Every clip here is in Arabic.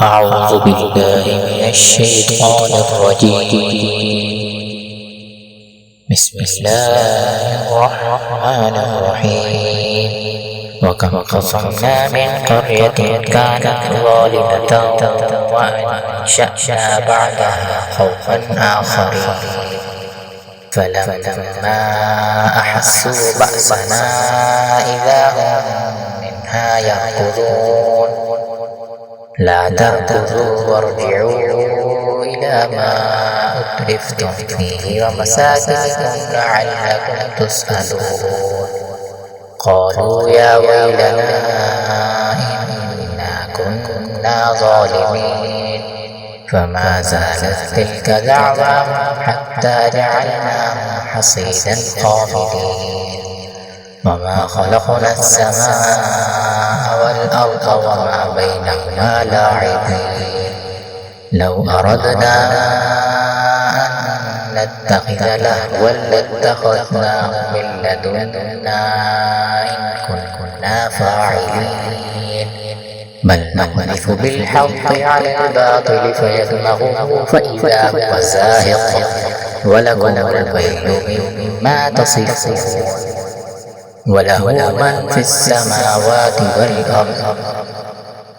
أعوذ بالله من الشيطان الرجيم. بسم الله الرحمن الرحيم. وكم قصمنا من قرية كانت ظالمة وأنشأنا بعدها قوما آخرين فلما أحسوا بأسنا إذا هم منها يركضون. لا تركضوا وارجعوا إلى ما أترفتم فيه ومساكنكم لعلكم تسألون. قالوا يا ويلنا إنا كنا ظالمين. فما زالت تلك دعواهم حتى جعلناهم حصيدا خامدين. وما خلقنا السماء والأرض وما بينهما لاعبين. لو أردنا أن نتخذ لهوا لاتخذناه من لدنا إن كنا فاعلين. بل نقذف بالحق على الباطل فيدمغه فإذا هو زاهق ولكم الويل مما تصفون. وله من في السماوات والأرض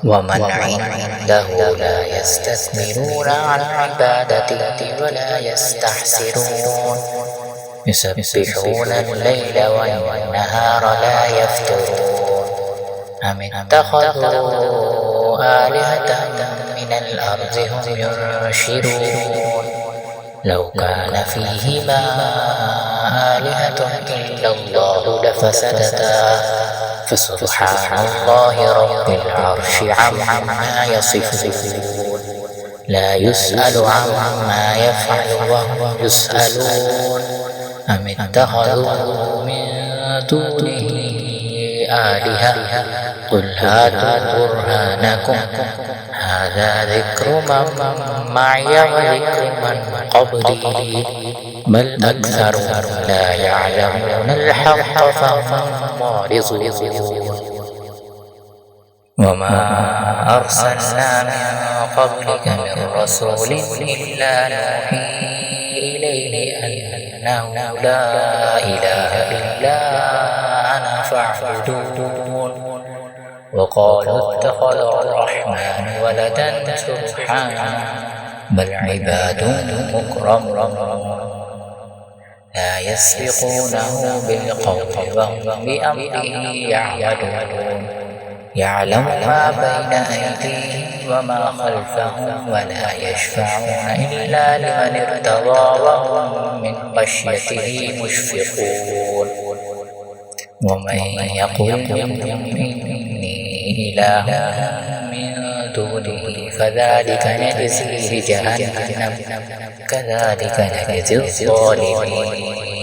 ومن عنده لا يستكبرون عن عبادته ولا يستحسرون. يسبحون الليل والنهار لا يفترون. أم اتخذوا آلهة من الأرض هم ينشرون. لو كان فيهما آلهة إلا الله لفسدتا فسبحان الله رب العرش عما يصفون. لا يسأل عما يفعل وهم يسألون. أم اتخذوا من دونه آلهة قل هاتوا برهانكم هذا ذكر من معي وذكر من قبلي بل أكثرهم لا يعلمون الحق فهم معرضون. وما أرسلنا من قبلك من رسول إلا نوحي إليه أنه لا إله إلا أنا فاعبدون. وقالوا اتخذ الرحمن ولدا سبحانه بل عباد مكرمون لا يسبقونه بالقول وهم بأمره يعملون. يعلم ما بين أيديهم وما خلفهم ولا يشفعون إلا لمن ارتضى وهم من خشيته مشفقون. ومن يقل إني إله من دونه فذلك نجزيه جهنم كذلك نجزي الظالمين.